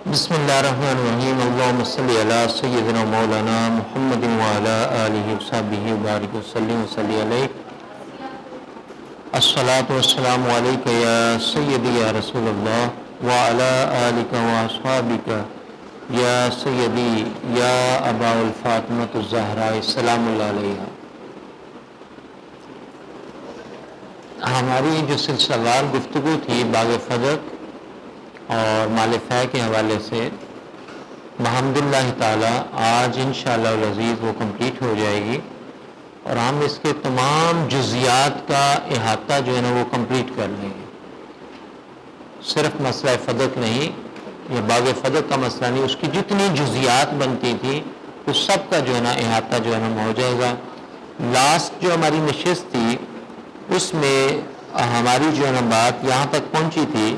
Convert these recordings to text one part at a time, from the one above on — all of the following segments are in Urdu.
بسم اللہ الرحمن الرحیم اللہم صلی علی سیدنا مولانا محمد وعلی آلہ وصحبہ وبارک وسلم وصلی علیہ الصلاۃ والسلام علیک یا سیدی یا رسول اللہ وعلی آلک واصحابک یا سیدی یا ابا الفاطمۃ الزہراء السلام اللہ علیہ۔ ہماری جو سلسلہ وار گفتگو تھی باغ فدق اور مال فہ کے حوالے سے بحمد اللہ تعالی آج انشاءاللہ العزیز وہ کمپلیٹ ہو جائے گی اور ہم اس کے تمام جزیات کا احاطہ جو ہے نا وہ کمپلیٹ کر لیں گے۔ صرف مسئلہ فدق نہیں یا باغ فدق کا مسئلہ نہیں، اس کی جتنی جزیات بنتی تھی اس سب کا جو ہے نا احاطہ جو ہے نا ہو جائے گا۔ لاسٹ جو ہماری نشست تھی اس میں ہماری جو ہے نا بات یہاں تک پہنچی تھی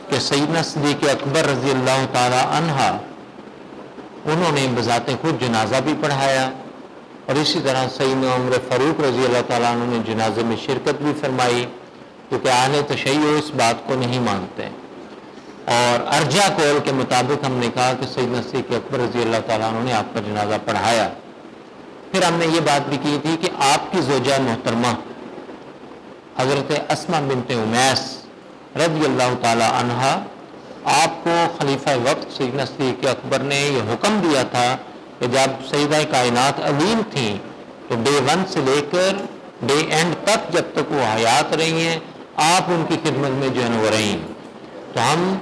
کہ سیدنا صدیق اکبر رضی اللہ تعالی عنہ انہوں نے بذات خود جنازہ بھی پڑھایا اور اسی طرح سیدنا عمر فاروق رضی اللہ تعالیٰ عنہ نے جنازے میں شرکت بھی فرمائی، کیونکہ اہل تشیع اس بات کو نہیں مانتے۔ اور ارجح قول کے مطابق ہم نے کہا کہ سیدنا صدیق اکبر رضی اللہ تعالیٰ عنہ نے آپ کا جنازہ پڑھایا۔ پھر ہم نے یہ بات بھی کی تھی کہ آپ کی زوجہ محترمہ حضرت اسماء بنت امیس رضی اللہ تعالی عنہ آپ کو خلیفہ وقت سیدنا صدیق اکبر نے یہ حکم دیا تھا کہ جب سیدہ کائنات علیم تھیں تو ڈے 1 سے لے کر ڈے اینڈ تک جب تک وہ حیات رہی ہیں آپ ان کی خدمت میں جو ہے وہ رہی ہیں۔ تو ہم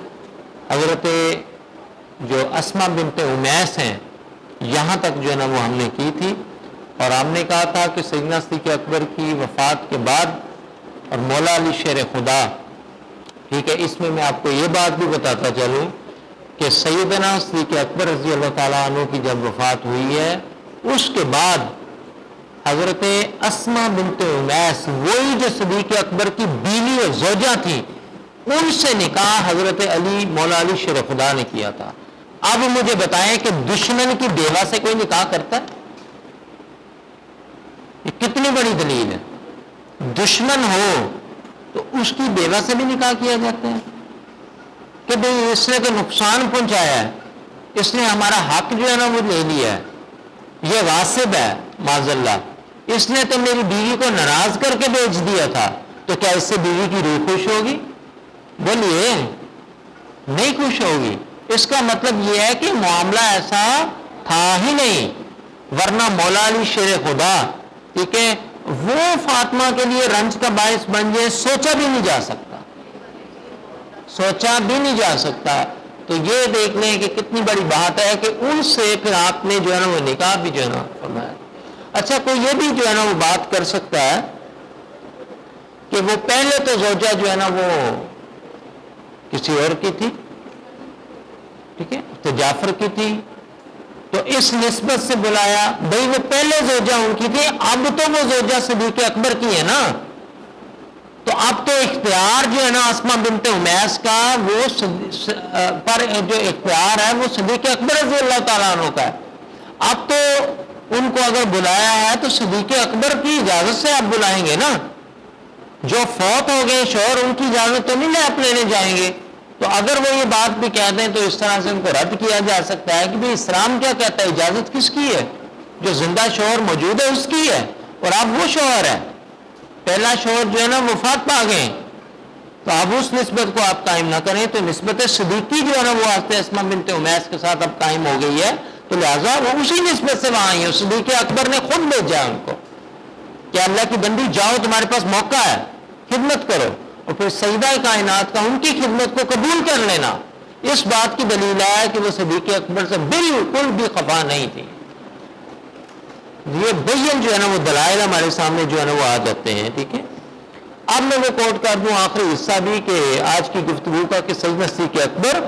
حضرت جو اسماء بنت امیس ہیں یہاں تک جو ہے نا وہ ہم نے کی تھی اور ہم نے کہا تھا کہ سیدنا صدیق اکبر کی وفات کے بعد اور مولا علی شیر خدا، ٹھیک ہے، اس میں آپ کو یہ بات بھی بتاتا چلوں کہ سیدنا صدیق اکبر رضی اللہ تعالیٰ عنہ کی جب وفات ہوئی ہے اس کے بعد حضرت اسماء بنت امیس وہی جو صدیق اکبر کی بیوی اور زوجہ تھی ان سے نکاح حضرت علی مولا علی شیر خدا نے کیا تھا۔ اب مجھے بتائیں کہ دشمن کی بیوہ سے کوئی نکاح کرتا ہے؟ یہ کتنی بڑی دلیل ہے۔ دشمن ہو تو اس کی بیوہ سے بھی نکاح کیا جاتا ہے کہ بھئی اس نے تو نقصان پہنچایا ہے، اس نے ہمارا حق جو ہے نا وہ لے لیا ہے، یہ غاصب ہے معاذ اللہ، اس نے تو میری بیوی کو ناراض کر کے بیچ دیا تھا، تو کیا اس سے بیوی کی روح خوش ہوگی؟ بولیے، نہیں خوش ہوگی۔ اس کا مطلب یہ ہے کہ معاملہ ایسا تھا ہی نہیں، ورنہ مولا علی شیر خدا، ٹھیک ہے، وہ فاطمہ کے لیے رنج کا باعث بن جائے سوچا بھی نہیں جا سکتا، سوچا بھی نہیں جا سکتا۔ تو یہ دیکھ لیں کہ کتنی بڑی بات ہے کہ ان سے پھر آپ نے جو ہے نا وہ نکاح بھی جو ہے نا فرمایا۔ اچھا، کوئی یہ بھی جو ہے نا وہ بات کر سکتا ہے کہ وہ پہلے تو زوجہ جو ہے نا وہ کسی اور کی تھی، ٹھیک ہے، تو جعفر کی تھی، تو اس نسبت سے بلایا بھئی وہ پہلے زوجہ ان کی تھی، اب تو وہ زوجہ صدیق اکبر کی ہے نا، تو اب تو اختیار جو ہے نا اسماء بنت امیس کا وہ پر جو اختیار ہے وہ صدیق اکبر رضی اللہ تعالیٰ عنہ کا ہے۔ اب تو ان کو اگر بلایا ہے تو صدیق اکبر کی اجازت سے آپ بلائیں گے نا، جو فوت ہو گئے شوہر ان کی اجازت تو نہیں آپ لینے جائیں گے۔ تو اگر وہ یہ بات بھی کہہ دیں تو اس طرح سے ان کو رد کیا جا سکتا ہے کہ بھئی اسلام کیا کہتا ہے، اجازت کس کی ہے؟ جو زندہ شوہر موجود ہے اس کی ہے، اور اب وہ شوہر ہے، پہلا شوہر جو ہے نا وفات پا گئے، تو اب اس نسبت کو آپ قائم نہ کریں، تو نسبت صدیقی جو ہے نا وہ حضرت اسماء بنت امیس کے ساتھ اب قائم ہو گئی ہے، تو لہٰذا وہ اسی نسبت سے وہاں آئی ہیں۔ صدیق اکبر نے خود بھیجا ان کو کہ اللہ کی بندی جاؤ، تمہارے پاس موقع ہے، خدمت کرو، اور پھر سیدہ کائنات کا ان کی خدمت کو قبول کر لینا اس بات کی دلیل ہے کہ وہ صدیق اکبر سے بالکل بھی خفا نہیں تھی۔ یہ بین جو ہے نا وہ دلائل ہمارے سامنے جو ہے نا وہ آ جاتے ہیں، ٹھیک ہے۔ اب میں وہ کوٹ کر دوں آخری حصہ بھی کہ آج کی گفتگو کا کہ سیدنا صدیق اکبر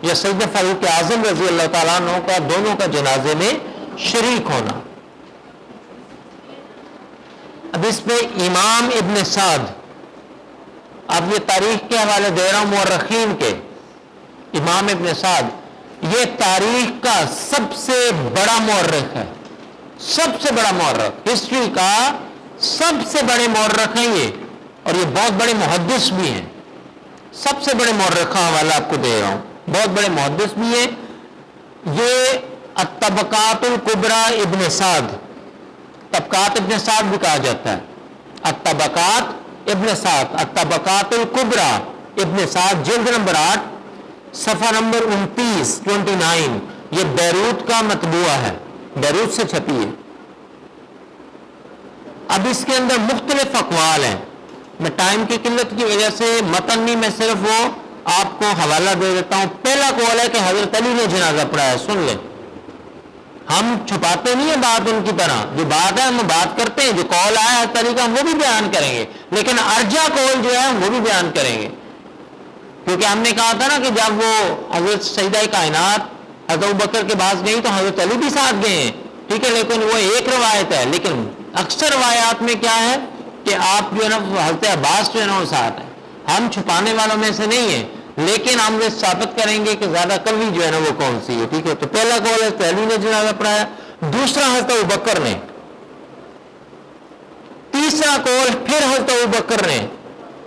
یا سیدنا فاروق اعظم رضی اللہ تعالیٰ عنہ کا دونوں کا جنازے میں شریک ہونا۔ اب اس پہ امام ابن سعد، اب یہ تاریخ کے حوالے دے رہا ہوں مورخین کے، امام ابن سعد یہ تاریخ کا سب سے بڑا مورخ ہے، سب سے بڑا مورخ، ہسٹری کا سب سے بڑے مورخ ہیں یہ، اور یہ بہت بڑے محدث بھی ہیں، سب سے بڑے مورخ کا حوالہ آپ کو دے رہا ہوں۔ بہت بڑے محدث بھی ہیں. یہ الطبقات الکبریٰ ابن سعد، طبقات ابن سعد بھی کہا جاتا ہے. الطبقات ابن سعد، الطبقات الکبریٰ ابن سعد، جلد نمبر 8 صفحہ نمبر 29، یہ بیروت کا مطبوعہ ہے، بیروت سے چھپی ہے. اب اس کے اندر مختلف اقوال ہیں. میں ٹائم کی قلت کی وجہ سے متن نہیں، میں صرف وہ آپ کو حوالہ دے دیتا ہوں. پہلا قول ہے کہ حضرت علی نے جنازہ پڑھایا. سن لیں، ہم چھپاتے نہیں ہیں بات ان کی طرح، جو بات ہے ہم بات کرتے ہیں، جو قول آیا ہے طریقہ وہ بھی بیان کریں گے، لیکن ارجح قول جو ہے وہ بھی بیان کریں گے. کیونکہ ہم نے کہا تھا نا کہ جب وہ حضرت سیدہ کائنات حضرت ابوبکر کے پاس گئی تو حضرت علی بھی ساتھ گئے ہیں، ٹھیک ہے، لیکن وہ ایک روایت ہے. لیکن اکثر روایات میں کیا ہے کہ آپ جو ہے نا حضرت عباس جو ہے نا وہ ساتھ ہیں. ہم چھپانے والوں میں سے نہیں ہیں، لیکن ہم یہ ثابت کریں گے کہ زیادہ قوی جو ہے نا وہ کون سی ہے. ٹھیک ہے، تو پہلا قول ہے علی نے جنازہ پڑھایا، دوسرا حضرت ابوبکر نے، تیسرا قول پھر حضرت ابوبکر نے،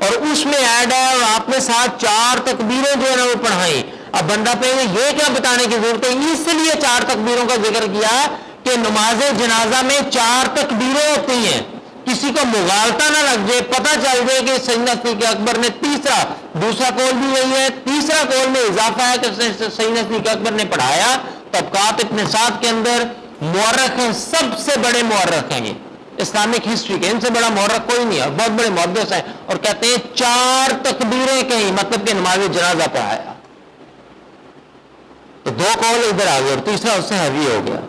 اور اس میں ایڈ ہے اور آپ نے ساتھ 4 تکبیریں جو ہے نا وہ پڑھائیں. اب بندہ پہلے یہ کیا بتانے کی ضرورت ہے، اس لیے 4 تکبیروں کا ذکر کیا کہ نماز جنازہ میں 4 تکبیریں ہوتی ہیں. کسی کو مغالطہ نہ لگ جائے، پتہ چل جائے کہ سیدنا صدیق اکبر نے دوسرا قول بھی وہی ہے، تیسرا قول میں اضافہ ہے کہ سیدنا صدیق اکبر نے پڑھایا. طبقات ابن سعد کے اندر مورخ ہیں، سب سے بڑے مورخ ہیں یہ اسلامک ہسٹری کے، ان سے بڑا مورخ کوئی نہیں ہے، بہت بڑے محدث ہیں، اور کہتے ہیں 4 تکبیریں کہیں، مطلب کہ نماز جنازہ پڑھایا. تو 2 قول ادھر آ گئے اور تیسرا اس سے ہیوی ہو گیا.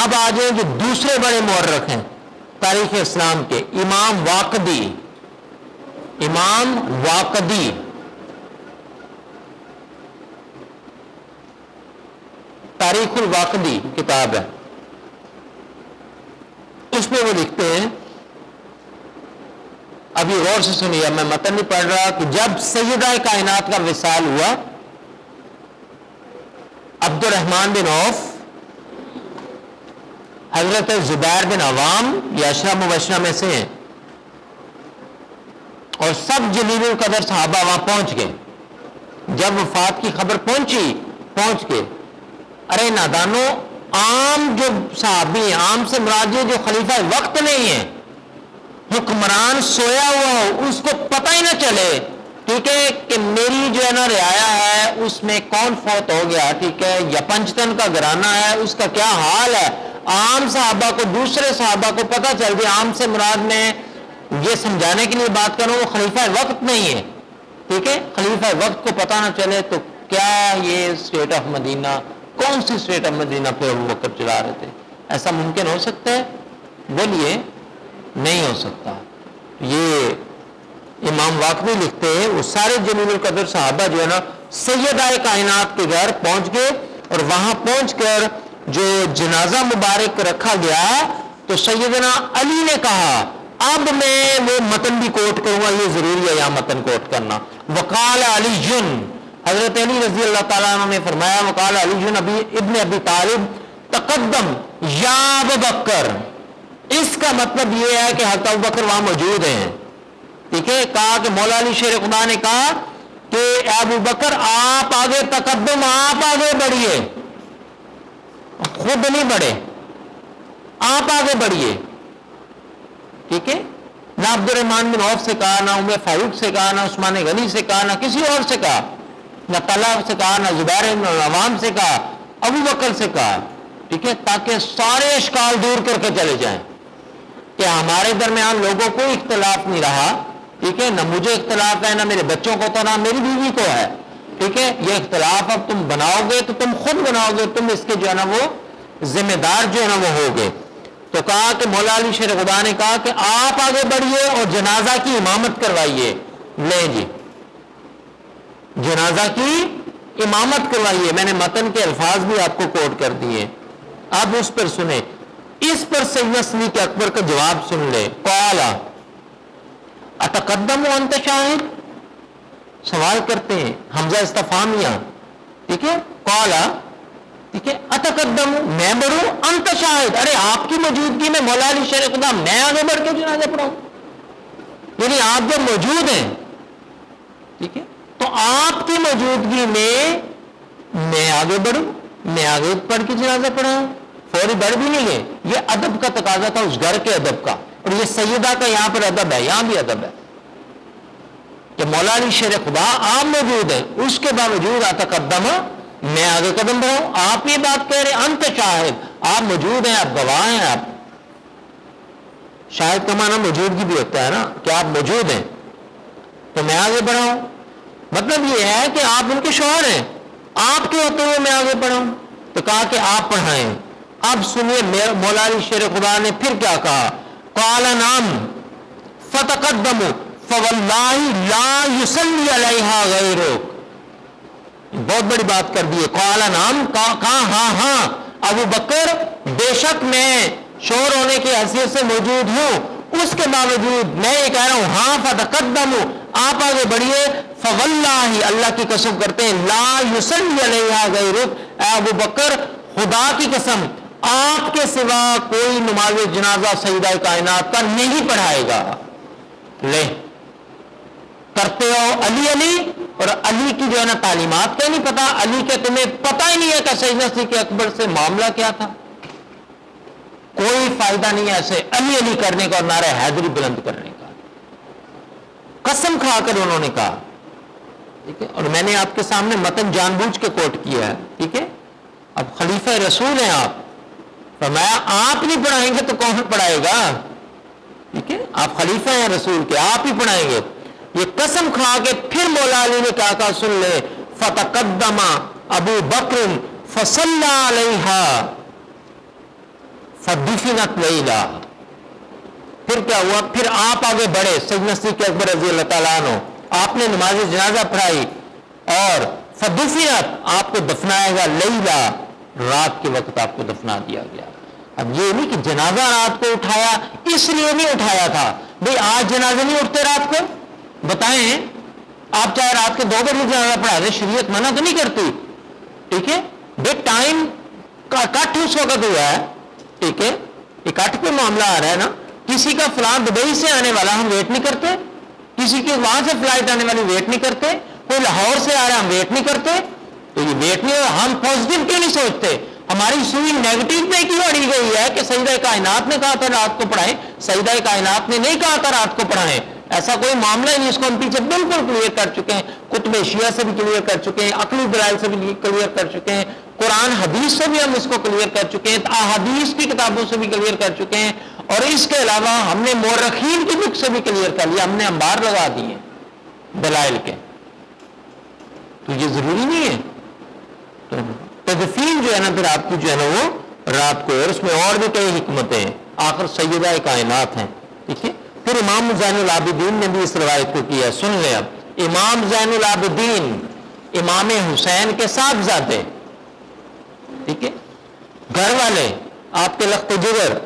اب آ جائیں جو دوسرے بڑے مورخ ہیں تاریخ اسلام کے، امام واقدی. تاریخ الواقدی کتاب ہے، اس میں وہ لکھتے ہیں، ابھی غور سے سنیے، میں متن نہیں پڑھ رہا، کہ جب سیدہ کائنات کا وصال ہوا، عبد الرحمن بن عوف، حضرت زبیر بن عوام، یہ عشرہ مبشرہ میں سے ہیں، اور سب جلیل القدر صحابہ وہاں پہنچ گئے. جب وفات کی خبر پہنچ کے، ارے نادانو، عام جو صحابی ہیں، عام سے مراد جو خلیفہ وقت نہیں ہے، حکمران سویا ہوا ہو، اس کو پتہ ہی نہ چلے، ٹھیک ہے، کہ میری جو ہے نا رعایا ہے اس میں کون فوت ہو گیا، ٹھیک ہے، یا پنجتن کا گھرانہ ہے اس کا کیا حال ہے. عام صحابہ کو، دوسرے صحابہ کو پتہ چل گیا. عام سے مراد میں یہ سمجھانے کے لیے بات کروں، وہ خلیفہ وقت نہیں ہے، ٹھیک ہے، خلیفہ وقت کو پتہ نہ چلے تو کیا یہ اسٹیٹ آف مدینہ، کون سی اسٹیٹ آف مدینہ پہ ابوبکر چلا رہے تھے؟ ایسا ممکن ہو سکتا ہے؟ بولیے، نہیں ہو سکتا. یہ امام واقعی لکھتے ہیں، وہ سارے جلیل القدر صحابہ جو ہے نا سیدہ کائنات کے گھر پہنچ گئے، اور وہاں پہنچ کر جو جنازہ مبارک رکھا گیا تو سیدنا علی نے کہا، اب میں وہ متن بھی کوٹ کروں گا، یہ ضروری ہے یہاں متن کوٹ کرنا. وقال علی جن، حضرت علی رضی اللہ تعالیٰ عنہ نے فرمایا، وقال علی جن ابن ابی طالب تقدم یا ابوبکر. اس کا مطلب یہ ہے کہ حضرت ابوبکر وہاں موجود ہیں، ٹھیک ہے. کہا کہ مولا علی شیر خدا نے کہا کہ ابوبکر آپ آگے تقدم، آپ آگے بڑھیے، خود نہیں بڑھے، آپ آگے بڑھیے، ٹھیک ہے. نہ عبد الرحمن بن عوف سے کہا، نہ عمر فاروق سے کہا، نہ عثمان غنی سے کہا، نہ کسی اور سے کہا، نہ طلحہ سے کہا، نہ زبیر بن عوام سے کہا، ابو بکر سے کہا، ٹھیک ہے، تاکہ سارے اشکال دور کر کے چلے جائیں کہ ہمارے درمیان لوگوں کو اختلاف نہیں رہا، ٹھیک ہے، نہ مجھے اختلاف ہے، نہ میرے بچوں کو تو، نہ میری بیوی کو ہے، ٹھیک ہے. یہ اختلاف اب تم بناؤ گے تو تم خود بناؤ گے، تم اس کے جو ہے نا وہ ذمہ دار جو ہے نا وہ ہوگے. تو کہا کہ مولا علی شیر خدا نے کہا کہ آپ آگے بڑھیے اور جنازہ کی امامت کروائیے. لیں جی، جنازہ کی امامت کروائیے. میں نے متن کے الفاظ بھی آپ کو کوٹ کر دیے، اب اس پر سنیں. اس پر سیدنا صدیق اکبر کا جواب سن لے. قال اتقدم وانت شاہد، سوال کرتے ہیں حمزہ استفہامیہ، ٹھیک ہے. قال، ٹھیک ہے، اتقدم، میں بڑھوں، انت شاہد، ارے آپ کی موجودگی میں مولا علی شیر خدا میں آگے بڑھ کے جنازہ پڑھاؤں، یعنی آپ جب موجود ہیں، ٹھیک ہے، تو آپ کی موجودگی میں آگے بڑھوں، میں آگے بڑھ کے جنازہ پڑھاؤں، فوری بڑھ بھی نہیں ہے. یہ ادب کا تقاضا تھا، اس گھر کے ادب کا. اور یہ سیدہ کا یہاں پر ادب ہے، یہاں بھی ادب ہے کہ مولا علی شیر خدا آپ موجود ہیں، اس کے باوجود اتقدم، میں آگے قدم بڑھاؤں. آپ یہ بات کہہ رہے ہیں انت شاہد، آپ موجود ہیں، آپ گواہ ہیں. آپ شاہد کا معنی موجودگی بھی ہوتا ہے نا، کہ آپ موجود ہیں تو میں آگے بڑھاؤں. مطلب یہ ہے کہ آپ ان کے شوہر ہیں، آپ کے ہوتے ہوئے میں آگے بڑھاؤں. تو کہا کہ آپ پڑھائیں. اب سنیے مولا علی شیر خدا نے پھر کیا کہا. قال نعم فتقدموا فواللہ لا یصلی علیہا غیرک. بہت بڑی بات کر دی ہے. قال نعم، کہا ہاں ہاں ابو بکر، بے شک میں شوہر ہونے کی حیثیت سے موجود ہوں، اس کے باوجود میں یہ کہہ رہا ہوں ہاں فتقدموا، آپ آگے بڑھیے. فواللہ، اللہ کی قسم کرتے ہیں، لا یصلی علیہا غیرک، اے ابو بکر خدا کی قسم آپ کے سوا کوئی نماز جنازہ سیدہ کائنات کا نہیں پڑھائے گا. لے کرتے ہو علی علی، اور علی کی جو ہے نا تعلیمات کا نہیں پتا، علی کے تمہیں پتہ ہی نہیں ہے کہ سیدنا صدیق اکبر سے معاملہ کیا تھا. کوئی فائدہ نہیں ہے ایسے علی علی کرنے کا اور نعرہ حیدری بلند کرنے کا. قسم کھا کر انہوں نے کہا. ٹھیک ہے، اور میں نے آپ کے سامنے متن جان بوجھ کے کوٹ کیا ہے. ٹھیک ہے، اب خلیفہ رسول ہیں آپ، فرمایا آپ نہیں پڑھائیں گے تو کون پڑھائے گا. ٹھیک ہے، آپ خلیفہ ہیں رسول کے، آپ ہی پڑھائیں گے. یہ قسم کھا کے پھر مولا علی نے کہا سن لے. فتقدم ابو بکر فصلی علیہا فدفنت لیلا. پھر کیا ہوا، پھر آپ آگے بڑھے، سیدنا صدیق اکبر رضی اللہ تعالیٰ عنہ، آپ نے نماز جنازہ پڑھائی اور فدفنت، آپ کو دفنایا گا، لیلا، رات کے وقت آپ کو دفنا دیا گیا. اب یہ نہیں کہ جنازہ رات کو اٹھایا، اس لیے نہیں اٹھایا تھا بھئی آج جنازے نہیں اٹھتے رات کو. بتائیں آپ چاہے رات کے 2 بجے جنازہ پڑھا دیں، شریعت منع تو نہیں کرتی. ٹھیک ہے، بے ٹائم کا کٹ اس وقت ہوا ہے. ٹھیک ہے، اکٹھ پہ معاملہ آ رہا ہے نا. کسی کا فلاں دبئی سے آنے والا ہم ویٹ نہیں کرتے، کسی کی وہاں سے فلائٹ آنے والی ویٹ نہیں کرتے، کوئی لاہور سے آ رہا ہم ویٹ نہیں کرتے. تو یہ ویٹ نہیں، ہم پازیٹیو کیوں نہیں سوچتے؟ ہماری سوئی نیگیٹو پہ کیوں اڑی گئی ہے کہ سیدہ کائنات نے کہا تھا رات کو پڑھائیں، سیدہ کائنات نے نہیں کہا تھا رات کو پڑھائیں. ایسا کوئی معاملہ ہی نہیں، اس کو ہم پیچھے بالکل کلیئر کر چکے ہیں. کتب شیعہ سے بھی کلیئر کر چکے ہیں، عقلی دلائل سے بھی کلیئر کر چکے ہیں، قرآن حدیث سے بھی ہم اس کو کلیئر کر چکے ہیں، احادیث کی کتابوں سے بھی کلیئر کر چکے ہیں، اور اس کے علاوہ ہم نے مورخین کی بک سے بھی کلیئر کر لیا. ہم نے انبار لگا دیے دلائل کے. تو یہ ضروری نہیں ہے. تو تدفین جو ہے نا پھر آپ کی جو ہے نا وہ رات کو، اور اس میں اور بھی کئی حکمتیں ہیں. آخر سیدہ کائنات ہیں. ٹھیک ہے، پھر امام زین العابدین نے بھی اس روایت کو کیا. سن لیں اب، امام زین العابدین امام حسین کے صاحبزادے، ٹھیک ہے، گھر والے آپ کے لخت جگر،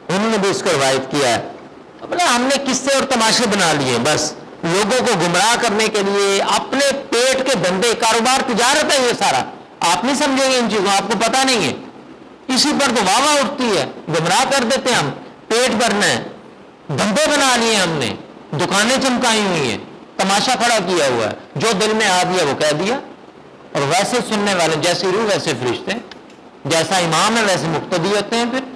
انہوں نے بھی اس کو روایت کیا ہے. ہم نے قصے اور تماشے بنا لیے بس لوگوں کو گمراہ کرنے کے لیے، اپنے پیٹ کے دھندے، کاروبار، تجارت ہے یہ سارا. آپ نہیں سمجھیں گے ان چیزوں، آپ کو پتہ نہیں ہے. اسی پر تو واہ واہ اٹھتی ہے، گمراہ کر دیتے ہیں. ہم پیٹ بھرنا ہے، دھندے بنا لیے ہم نے، دکانیں چمکائی ہوئی ہیں، تماشا کھڑا کیا ہوا ہے، جو دل میں آ دیا وہ کہہ دیا. اور ویسے سننے والے جیسی روح ویسے فرشتے، جیسا امام ہے ویسے مقتدی ہوتے ہیں. پھر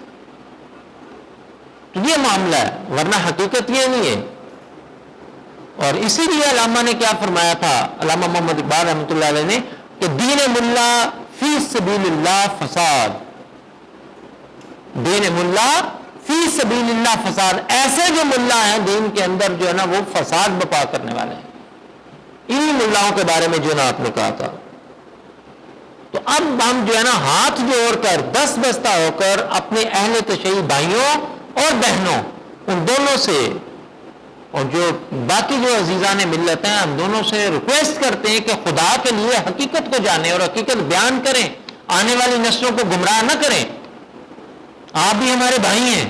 تو یہ معاملہ ہے، ورنہ حقیقت یہ نہیں ہے. اور اسی لیے علامہ نے کیا فرمایا تھا، علامہ محمد اقبال رحمۃ اللہ علیہ نے، کہ دین ملا فی سبیل اللہ فساد، دین ملا فی سبیل اللہ فساد. ایسے جو ملا ہیں دین کے اندر جو ہے نا وہ فساد بپا کرنے والے ہیں. انہی ملاؤں کے بارے میں جو ہے نا آپ نے کہا تھا. تو اب ہم جو ہے نا ہاتھ جوڑ کر دست بستہ ہو کر اپنے اہل تشیع بھائیوں اور بہنوں، ان دونوں سے، اور جو باقی جو عزیزان ملت ہیں، ہم دونوں سے ریکویسٹ کرتے ہیں کہ خدا کے لیے حقیقت کو جانیں اور حقیقت بیان کریں، آنے والی نسلوں کو گمراہ نہ کریں. آپ بھی ہمارے بھائی ہیں،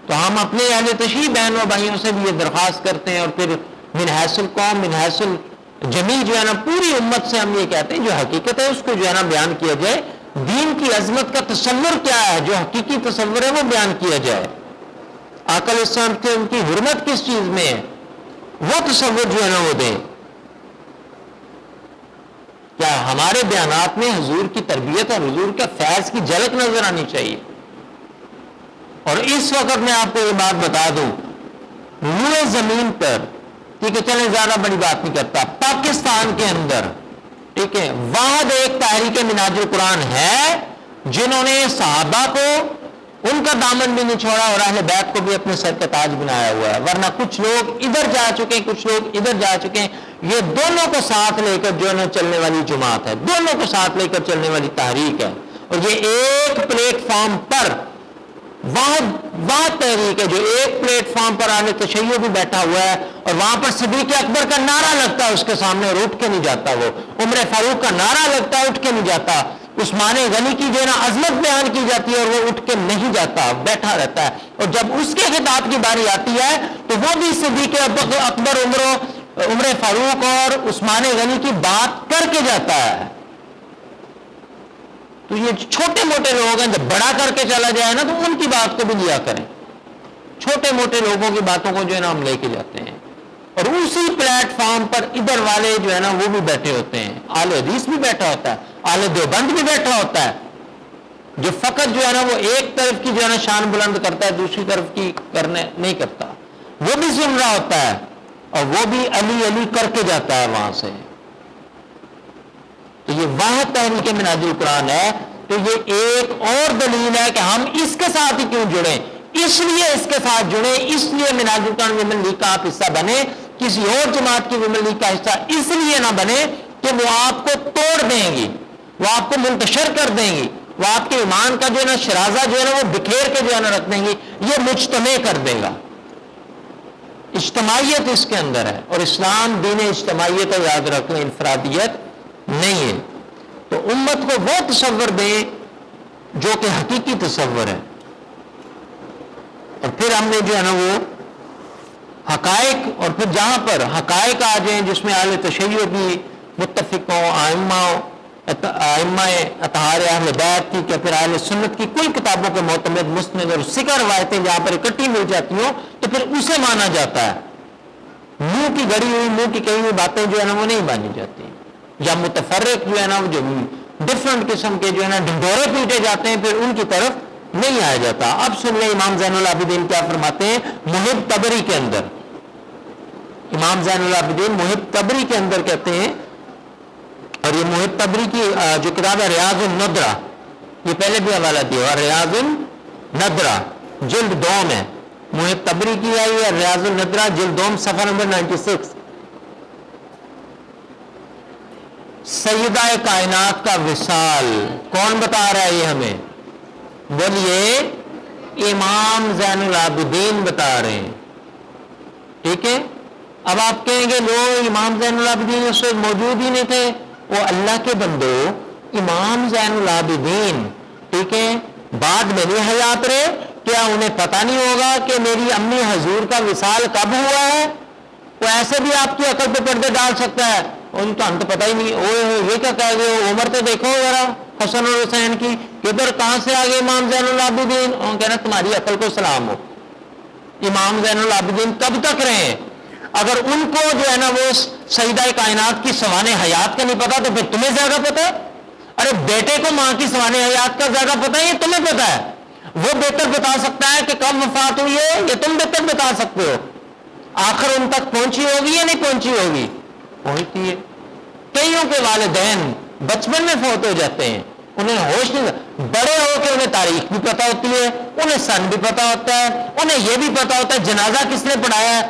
تو ہم اپنے اہل تشیع بہنوں بھائیوں سے بھی یہ درخواست کرتے ہیں. اور پھر من حیث القوم من حیث الجمیع جو ہے نا پوری امت سے ہم یہ کہتے ہیں جو حقیقت ہے اس کو جو ہے نا بیان کیا جائے. دین کی عظمت کا تصور کیا ہے، جو حقیقی تصور ہے وہ بیان کیا جائے. آقا علیہ السلام کی ان کی حرمت کس چیز میں ہے وہ تصور جو ہے نا وہ دیں. ہمارے بیانات میں حضور کی تربیت اور حضور کے فیض کی جھلک نظر آنی چاہیے. اور اس وقت میں آپ کو یہ بات بتا دوں، روئے زمین پر، ٹھیک ہے، چلیں زیادہ بڑی بات نہیں کرتا، پاکستان کے اندر، ٹھیک ہے، واحد ایک تحریک منہاج القرآن ہے جنہوں نے صحابہ کو ان کا دامن بھی نہیں چھوڑا اور اہل بیت کو بھی اپنے سر کا تاج بنایا ہوا ہے. ورنہ کچھ لوگ ادھر جا چکے ہیں، کچھ لوگ ادھر جا چکے ہیں. یہ دونوں کو ساتھ لے کر جو ہے نا چلنے والی جماعت ہے، دونوں کو ساتھ لے کر چلنے والی تحریک ہے. اور یہ ایک پلیٹ فارم پر واحد تحریک ہے جو ایک پلیٹ فارم پر آنے تشیع بھی بیٹھا ہوا ہے، اور وہاں پر صدیق اکبر کا نعرہ لگتا ہے اس کے سامنے اور اٹھ کے نہیں جاتا. وہ عمر فاروق کا نعرہ لگتا ہے، اٹھ کے نہیں جاتا. عثمان غنی کی جو ہے نا عظمت بیان کی جاتی ہے اور وہ اٹھ کے نہیں جاتا، بیٹھا رہتا ہے. اور جب اس کے خطاب کی باری آتی ہے تو وہ بھی صدیق اکبر، عمر فاروق اور عثمان غنی کی بات کر کے جاتا ہے. تو یہ چھوٹے موٹے لوگ ہیں، جب بڑا کر کے چلا جائے نا تو ان کی بات کو بھی لیا کریں. چھوٹے موٹے لوگوں کی باتوں کو جو ہے نا ہم لے کے جاتے ہیں. اور اسی پلیٹ فارم پر ادھر والے جو ہے نا وہ بھی بیٹھے ہوتے ہیں، اہل حدیث بھی بیٹھا ہوتا ہے، اہل دیوبند بھی بیٹھا ہوتا ہے، جو فقط جو ہے نا وہ ایک طرف کی جو ہے نا شان بلند کرتا ہے، دوسری طرف کی کرنے نہیں کرتا. وہ بھی سن رہا ہوتا ہے اور وہ بھی علی علی کر کے جاتا ہے وہاں سے. تو یہ واحد تحریک منہاج القرآن ہے. تو یہ ایک اور دلیل ہے کہ ہم اس کے ساتھ ہی کیوں جڑیں. اس لیے اس کے ساتھ جڑیں، اس لیے منہاج القرآن ویمن لیگ کا آپ حصہ بنے. کسی اور جماعت کی ویمن لیگ کا حصہ اس لیے نہ بنے کہ وہ آپ کو توڑ دیں گی، وہ آپ کو منتشر کر دیں گی، وہ آپ کے ایمان کا جو ہے نا شرازہ جو ہے نا وہ بکھیر کے جو ہے نا رکھ دیں گی. یہ مجتمع کر دے گا. اجتماعیت اس کے اندر ہے، اور اسلام دین اجتماعیت ہے، یاد رکھ لیں، انفرادیت نہیں ہے. تو امت کو وہ تصور دیں جو کہ حقیقی تصور ہے. اور پھر ہم نے جو ہے نا وہ حقائق، اور پھر جہاں پر حقائق آ جائیں جس میں اہل تشیع بھی متفق ہوں، ائمہ اطہار اہل بیت کی، کہ پھر اہل سنت کی کل کتابوں کے معتمد مسند اور سکہ روایتیں جہاں پر اکٹھی مل جاتی ہوں تو پھر اسے مانا جاتا ہے. منہ کی گڑی ہوئی، منہ کی کہی ہوئی باتیں جو ہے نا وہ نہیں مانی جاتی. یا متفرق جو ہے نا جو ڈفرنٹ قسم کے جو ہے نا ڈنڈورے پیٹے جاتے ہیں، پھر ان کی طرف نہیں آیا جاتا. اب سن لیں امام زین العابدین کیا فرماتے ہیں محب تبری کے اندر. امام زین العابدین محب تبری کے اندر کہتے ہیں، اور یہ محب تبری کی جو کتاب ہے ریاض الندرہ، یہ پہلے بھی حوالہ دیا، ریاض الندرہ جلد 2 میں محب تبری کی آئی ہے، ریاض الندرہ جلد 2 صفحہ نمبر 96. سیدہ کائنات کا وصال کون بتا رہا ہے یہ ہمیں؟ بولیے، امام زین العابدین بتا رہے ہیں. ٹھیک ہے. اب آپ کہیں گے لوگ امام زین العابدین اس وقت موجود ہی نہیں تھے. وہ اللہ کے بندو، امام زین العابدین ٹھیک ہے بعد میں نہیں حیات رہے، کیا انہیں پتہ نہیں ہوگا کہ میری امی حضور کا وصال کب ہوا ہے؟ وہ ایسے بھی آپ کی عقل پہ پردے ڈال سکتا ہے. ان تو ہم تو پتہ ہی نہیں. یہ کیا کہہ گئے، عمر تو دیکھو ذرا حسن اور حسین کی، کدھر کہاں سے آگے امام زین العابدین. اور کہنا تمہاری عقل کو سلام ہو. امام زین العابدین کب تک رہے؟ اگر ان کو جو ہے نا وہ سیدہ کائنات کی سوانح حیات کا نہیں پتا تو پھر تمہیں زیادہ پتا ہے. ارے بیٹے کو ماں کی سوانح حیات کا زیادہ پتا ہے، یہ تمہیں پتا ہے. وہ بہتر بتا سکتا ہے کہ کب وفات ہوئی ہے، یہ تم بہتر بتا سکتے ہو. آخر ان تک پہنچی ہوگی یا نہیں پہنچی ہوگی؟ پہنچتی ہے. کئیوں کے والدین بچپن میں فوت ہو جاتے ہیں، انہیں ہوش نہیں، بڑے ہو کے انہیں تاریخ بھی پتا ہوتی ہے، انہیں سن بھی پتا ہوتا ہے، انہیں یہ بھی پتا ہوتا ہے جنازہ کس نے پڑھایا ہے.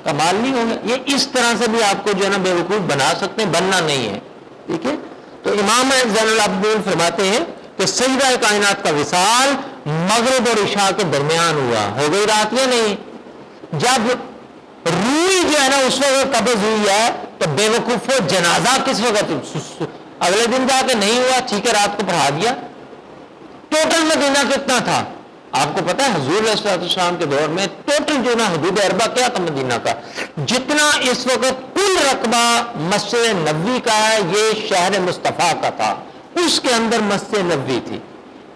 کمال نہیں ہوگا. یہ اس طرح سے بھی آپ کو جو ہے نا بیوقوف بنا سکتے ہیں، بننا نہیں ہے. ٹھیک ہے. تو امام زین العابدین فرماتے ہیں کہ سیدہ کائنات کا وصال مغرب اور عشاء کے درمیان ہوا. ہو گئی رات یا نہیں؟ جب روئی جو ہے نا اس وقت قبض ہوئی ہے تو بے وقوف جنازہ کس وقت؟ اگلے دن جا کے نہیں ہوا، ٹھیک ہے رات کو پڑھا دیا. ٹوٹل مدینہ کتنا تھا آپ کو پتا ہے؟ حضور علیہ السلام کے دور میں ٹوٹل جو نا حدود اربع کیا تھا مدینہ کا؟ جتنا اس وقت کل رقبہ مسجد نبوی کا ہے یہ شہر مصطفیٰ کا تھا، اس کے اندر مسجد نبوی تھی.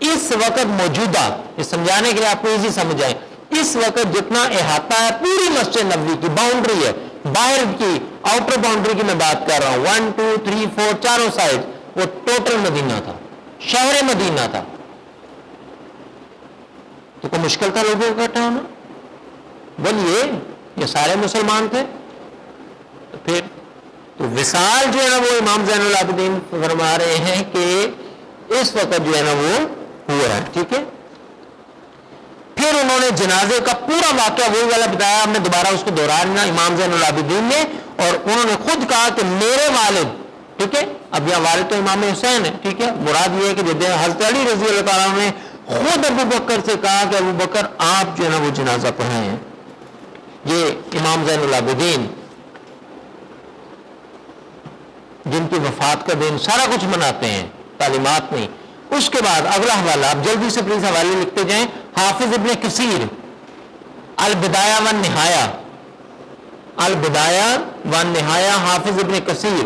اس وقت موجودہ، یہ سمجھانے کے لیے آپ کو ایزی سمجھ آئے، اس وقت جتنا احاطہ ہے پوری مسجد نبوی کی باؤنڈری ہے، باہر کی آؤٹر باؤنڈری کی میں بات کر رہا ہوں، 1 2 3 4 چاروں سائڈ، وہ ٹوٹل مدینہ تھا، شہر مدینہ تھا. تو کوئی مشکل تھا لوگوں کو اکٹھا ہونا؟ بولیے، یہ سارے مسلمان تھے. پھر تو وصال جو ہے نا وہ امام زین العابدین فرما رہے ہیں کہ اس وقت جو ہے نا وہ ہوا ہے. ٹھیک ہے. پھر انہوں نے جنازے کا پورا واقعہ وہی والا بتایا، ہم نے دوبارہ اس کو دہرانا امام زین العابدین نے، اور انہوں نے خود کہا کہ میرے والد، ٹھیک ہے، اب یہاں والد تو امام حسین ہے، ٹھیک ہے، مراد یہ ہے کہ جب حضرت علی رضی اللہ تعالیٰ نے خود ابو بکر سے کہا کہ ابو بکر آپ جو ہے نا وہ جنازہ پڑھائے ہیں. یہ امام زین العابدین جن کی وفات کا دن سارا کچھ مناتے ہیں، تعلیمات نہیں. اس کے بعد اگلا حوالہ، آپ جلدی سے پلیز حوالے لکھتے جائیں. حافظ ابن کثیر البدایہ والنہایہ، البدایہ والنہایہ، حافظ ابن کثیر،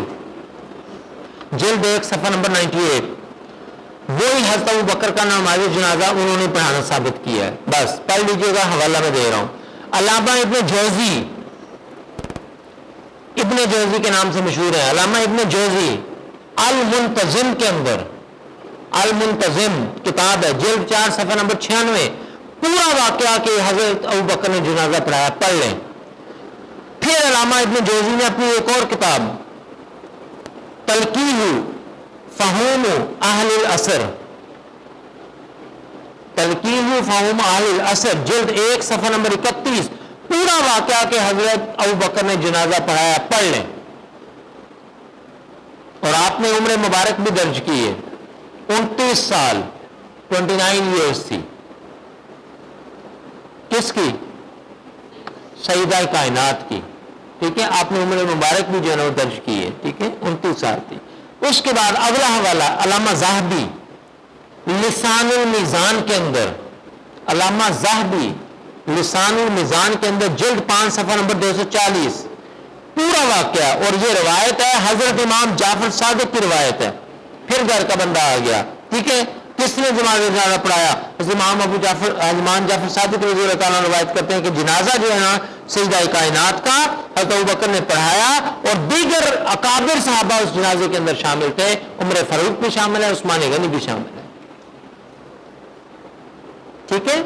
جلد 1 صفحہ نمبر 98. وہی حضرت ابو بکر کا نماز جنازہ انہوں نے پڑھانا ثابت کیا ہے. بس پڑھ لیجئے گا، حوالہ میں دے رہا ہوں. علامہ ابن جوزی، ابن جوزی کے نام سے مشہور ہے، علامہ ابن جوزی المنتظم کے اندر، المنتظم کتاب ہے، جلد 4 صفحہ نمبر 96، پورا واقعہ کہ حضرت ابو بکر نے جنازہ پڑھایا، پڑھ لیں. پھر علامہ ابن جوزی نے اپنی ایک اور کتاب تلقیح فہوم اہل العصر، تلقیح فہوم اہل العصر، جلد 1 صفحہ نمبر 31، پورا واقعہ کہ حضرت ابو بکر نے جنازہ پڑھایا، پڑھ لیں. اور آپ نے عمر مبارک بھی درج کی ہے، 29 سال 29 ایئرس تھی. کس کی؟ سیدہ کائنات کی. ٹھیک ہے، آپ نے عمر مبارک بھی جو ہے نا درج کی ہے. ٹھیک ہے، 29 سال تھی. اس کے بعد اگلا حوالہ علامہ ذہبی لسان المیزان کے اندر، علامہ ذہبی لسان المیزان کے اندر، جلد 5 صفحہ نمبر 240، پورا واقعہ. اور یہ روایت ہے حضرت امام جعفر صادق کی روایت ہے. پھر گھر کا بندہ آ گیا. ٹھیک ہے، کس نے جنازہ پڑھایا؟ امام امام جعفر صادق رضی اللہ تعالیٰ روایت کرتے ہیں کہ جنازہ جو ہے نا سیدہ کائنات کا حضرت ابو بکر نے پڑھایا، اور دیگر اکابر صحابہ اس جنازے کے اندر شامل تھے. عمر فاروق بھی شامل ہے، عثمان غنی بھی شامل ہے. ٹھیک ہے.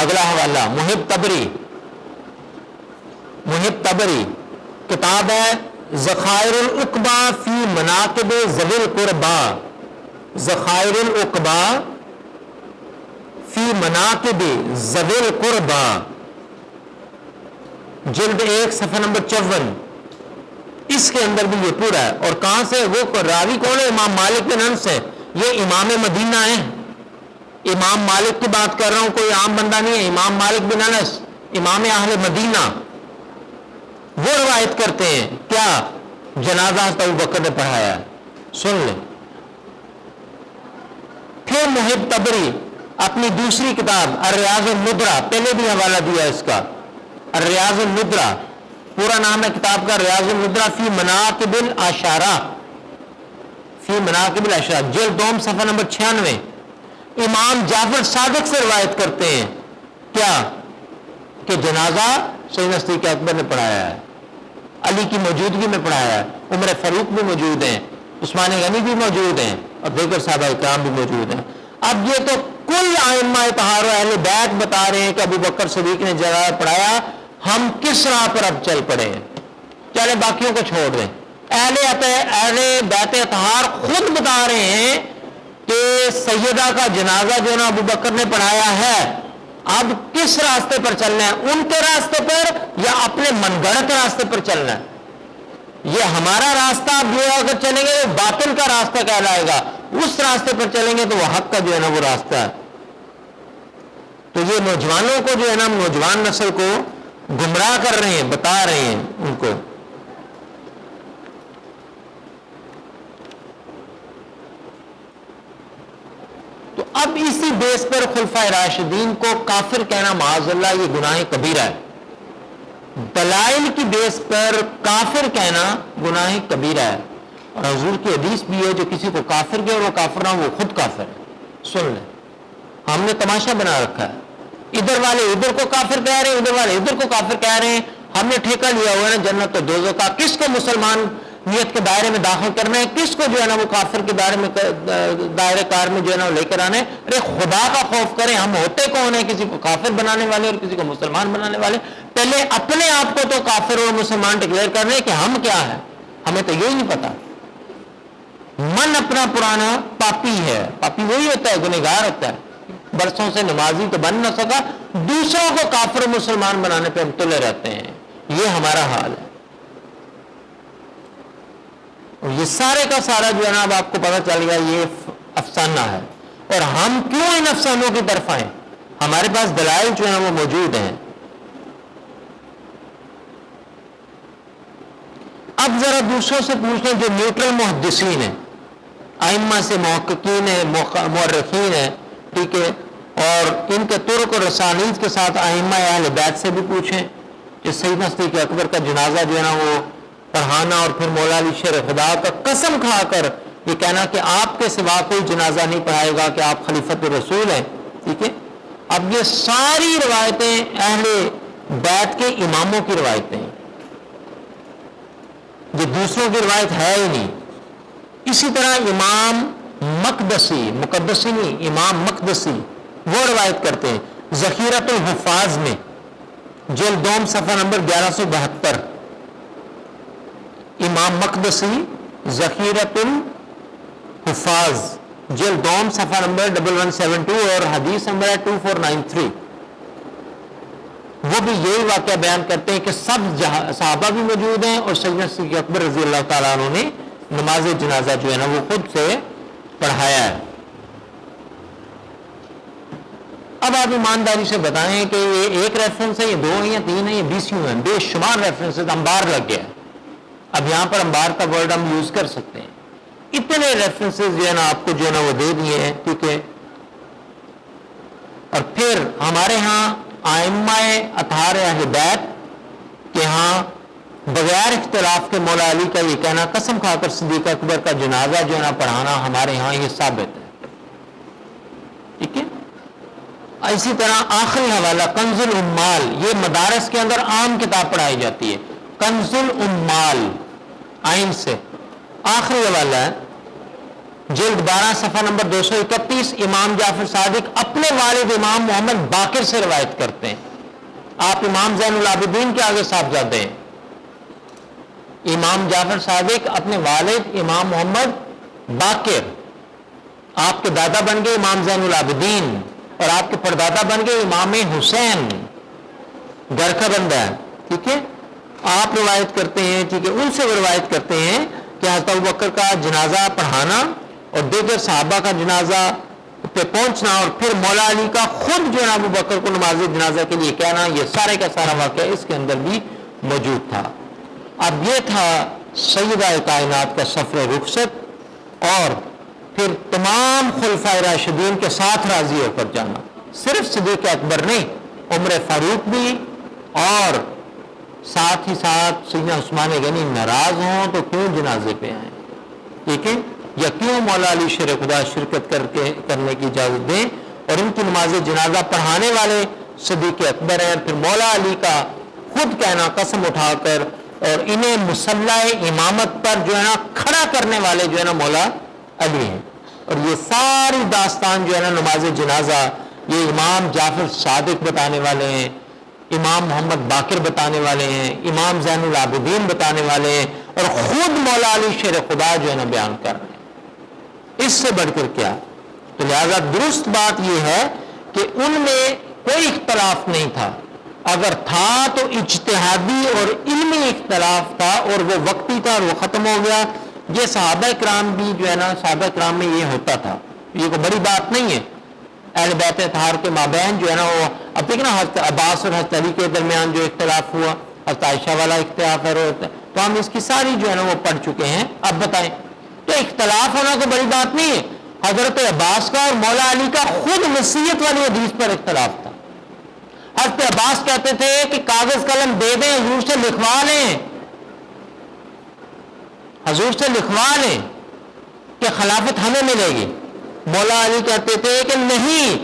اگلا حوالہ محب تبری، محب تبری کتاب ہے ذخائر العقبہ فی مناقب ذوی القربا، ذخائر العقبہ فی مناقب ذوی القربا، جلد 1 صفحہ نمبر 54. اس کے اندر بھی یہ پورا ہے. اور کہاں سے؟ وہ راوی کون ہے؟ امام مالک بن انس ہے. یہ امام مدینہ ہے. امام مالک کی بات کر رہا ہوں، کوئی عام بندہ نہیں ہے. امام مالک بن انس، امام اہل مدینہ، وہ روایت کرتے ہیں کیا؟ جنازہ حضرت ابو بکر نے پڑھایا. سن لیں. پھر محب تبری اپنی دوسری کتاب الریاض الندرہ، پہلے بھی حوالہ دیا اس کا، الریاض الندرہ، پورا نام ہے کتاب کا ریاض الندرہ فی مناقب الاشارہ، فی مناقب الاشارہ، جلد 2 صفحہ نمبر 96. امام جعفر صادق سے روایت کرتے ہیں کیا؟ کہ جنازہ سیدنا صدیق اکبر نے پڑھایا ہے، علی کی موجودگی میں پڑھایا ہے، عمر فاروق بھی موجود ہیں، عثمان غنی بھی موجود ہیں، اور دیگر صحابہ کرام بھی موجود ہیں. اب یہ تو کل ائمہ طہارہ اہل بیت بتا رہے ہیں کہ ابو بکر صدیق نے جنازہ پڑھایا. ہم کس راہ پر اب چل پڑے ہیں؟ چلے باقیوں کو چھوڑ دیں. اہل بیت اطہار خود بتا رہے ہیں کہ سیدہ کا جنازہ جو نا ابو بکر نے پڑھایا ہے. اب کس راستے پر چلنا ہے؟ ان کے راستے پر یا اپنے من گھڑت راستے پر چلنا ہے؟ یہ ہمارا راستہ اب یہ اگر چلیں گے تو باطل کا راستہ کہلائے گا، اس راستے پر چلیں گے تو وہ حق کا جو ہے نا وہ راستہ ہے. تو یہ نوجوانوں کو جو ہے نا، نوجوان نسل کو گمراہ کر رہے ہیں، بتا رہے ہیں ان کو. تو اب اسی بیس پر خلفائے راشدین کو کافر کہنا معاذ اللہ یہ گناہ کبیرہ ہے. دلائل کی بیس پر کافر کہنا گناہ کبیرہ ہے. اور حضور کی حدیث بھی ہے جو کسی کو کافر کہے اور وہ کافر نہ وہ خود کافر ہے. سن لیں، ہم نے تماشا بنا رکھا ہے. ادھر والے ادھر کو کافر کہہ رہے ہیں، ادھر والے ادھر کو کافر کہہ رہے ہیں. ہم نے ٹھیکہ لیا ہوا ہے نا جنت و دوزخ کا، کس کو مسلمان نیت کے دائرے میں داخل کرنا ہے، کس کو جو ہے نا وہ کافر کے دائرے کار میں جو ہے نا لے کر آنے. ارے خدا کا خوف کریں، ہم ہوتے کون ہیں کسی کو کافر بنانے والے اور کسی کو مسلمان بنانے والے. پہلے اپنے آپ کو تو کافر اور مسلمان ڈکلیئر کرنے کہ ہم کیا ہیں، ہمیں تو یہی نہیں پتا. من اپنا پرانا پاپی ہے، پاپی وہی ہوتا ہے، گنہگار ہوتا ہے، برسوں سے نمازی تو بن نہ سکا، دوسروں کو کافر و مسلمان بنانے پہ ہم تلے رہتے ہیں. یہ ہمارا حال ہے. اور یہ سارے کا سارا جو ہے نا اب آپ کو پتہ چل گیا یہ افسانہ ہے. اور ہم کیوں ان افسانوں کی طرف آئیں؟ ہمارے پاس دلائل جو ہے نا وہ موجود ہیں. اب ذرا دوسروں سے پوچھ لیں جو نیوٹرل محدثین ہیں، ائمہ سے محققین ہیں، مورخین ہیں، ٹھیک ہے، اور ان کے طرق و رسانید کے ساتھ ائمہ اہل بیت سے بھی پوچھیں کہ سیدنا صدیق اکبر کا جنازہ جو ہے نا وہ پڑھانا اور پھر مولا علی شیر خدا کا قسم کھا کر یہ کہنا کہ آپ کے سوا کوئی جنازہ نہیں پڑھائے گا کہ آپ خلیفۃ رسول ہیں. ٹھیک ہے، اب یہ ساری روایتیں اہل بیت کے اماموں کی روایتیں ہیں، یہ دوسروں کی روایت ہے ہی نہیں. اسی طرح امام مقدسی، مقدسی نہیں، امام مقدسی وہ روایت کرتے ہیں ذخیرۃ الحفاظ میں، جلد دوم صفحہ نمبر 1172. امام مقدسی ذخیرۃ الحفاظ جلد دوم صفحہ نمبر 1172 اور حدیث نمبر ہے 2493. وہ بھی یہی واقعہ بیان کرتے ہیں کہ سب صحابہ بھی موجود ہیں اور سیدنا صدیق اکبر رضی اللہ تعالیٰ عنہ نے نماز جنازہ جو ہے نا وہ خود سے پڑھایا ہے. اب آپ ایمانداری سے بتائیں کہ یہ ایک ریفرنس ہے، یہ دو ہیں یا تین ہیں، یہ 20 ہیں، بے شمار ریفرنس. انبار لگ گیا. اب یہاں پر انبار کا ورڈ ہم یوز کر سکتے ہیں. اتنے ریفرنس جو ہے نا آپ کو جو ہے نا وہ دے دیے ہیں. ٹھیک ہے، اور پھر ہمارے ہاں ائمہ اطہار اہل بیت کہ ہاں بغیر اختلاف کے مولا علی کا یہ کہنا قسم کھا کر صدیق اکبر کا جنازہ جو ہے نا پڑھانا ہمارے ہاں یہ ثابت ہے. ٹھیک ہے، اسی طرح آخری حوالہ کنز الامال، یہ مدارس کے اندر عام کتاب پڑھائی جاتی ہے. کنز الامال آئین سے آخری حوالہ ہے، جلد 12 صفحہ نمبر 231. امام جعفر صادق اپنے والد امام محمد باقر سے روایت کرتے ہیں. آپ امام زین العابدین کے آگے صاحبزادے ہیں. امام جعفر صادق اپنے والد امام محمد باقر، آپ کے دادا بن گئے امام زین العابدین اور آپ کے پردادا بن گئے امام حسین، گھر کا بندہ ہے. ٹھیک ہے، آپ روایت کرتے ہیں. ٹھیک ہے، ان سے وہ روایت کرتے ہیں کہ حضرت ابوبکر کا جنازہ پڑھانا اور دیگر صحابہ کا جنازہ پہ پہنچنا اور پھر مولا علی کا خود جو ہے ابو بکر کو نماز جنازہ کے لیے کہنا، یہ سارے کا سارا واقعہ اس کے اندر بھی موجود تھا. اب یہ تھا سیدہ کائنات کا سفر رخصت اور پھر تمام خلفائے راشدین کے ساتھ راضی ہو کر جانا. صرف صدیق اکبر نہیں، عمر فاروق بھی، اور ساتھ ہی ساتھ سیدنا عثمان غنی ناراض ہوں تو کیوں جنازے پہ آئیں. ٹھیک ہے، یا کیوں مولا علی شیر خدا شرکت کرنے کی اجازت دیں، اور ان کی نماز جنازہ پڑھانے والے صدیق اکبر ہیں. پھر مولا علی کا خود کہنا قسم اٹھا کر اور انہیں مسلح امامت پر جو ہے نا کھڑا کرنے والے جو ہے نا مولا علی ہیں. اور یہ ساری داستان جو ہے نا نماز جنازہ یہ امام جعفر صادق بتانے والے ہیں، امام محمد باقر بتانے والے ہیں، امام زین العابدین بتانے والے ہیں، اور خود مولا علی شیر خدا جو ہے نا بیان کر رہے ہیں. اس سے بڑھ کر کیا؟ تو لہذا درست بات یہ ہے کہ ان میں کوئی اختلاف نہیں تھا. اگر تھا تو اجتہادی اور علمی اختلاف تھا اور وہ وقتی تھا اور وہ ختم ہو گیا. یہ صحابہ کرام بھی جو ہے نا صحابہ کرام میں یہ ہوتا تھا، یہ کوئی بڑی بات نہیں ہے. اہل بیت اطہار کے مابین جو ہے نا وہ اب دیکھنا حضرت عباس اور حضرت علی کے درمیان جو اختلاف ہوا، حضرت عائشہ والا اختلاف ہے، تو ہم اس کی ساری جو ہے نا وہ پڑھ چکے ہیں. اب بتائیں، تو اختلاف ہونا کوئی بڑی بات نہیں ہے. حضرت عباس کا اور مولا علی کا خود وصیت والی حدیث پر اختلاف تھا. حضرت عباس کہتے تھے کہ کاغذ قلم دے دیں، حضور سے لکھوا لیں، حضور سے لکھوا لیں کہ خلافت ہمیں ملے گی. مولا علی کہتے تھے کہ نہیں،